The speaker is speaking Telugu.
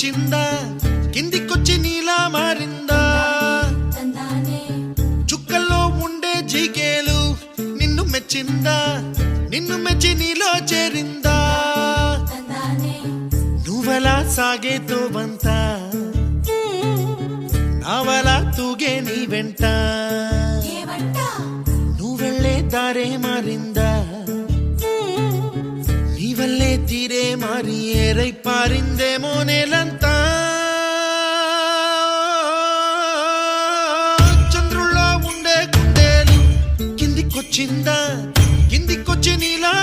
కిందికొచ్చిందా కిందికొచ్చి నీలా మారిందా చుక్కల్లో ఉండే జీకేలు నిన్ను మెచ్చిందా నిన్ను మెచ్చి నీలో చేరిందా నువ్వలా సాగే తోవంత నావలా తూగే నీ వెంట నువ్వెళ్ళే దారే మారిందా నీవల్లే తీరే మారి ఏరై పారిందేమో నేలంతా చంద్రుల్లో ఉండే గుండెలు కిందికొచ్చిందా కిందికొచ్చి నీలా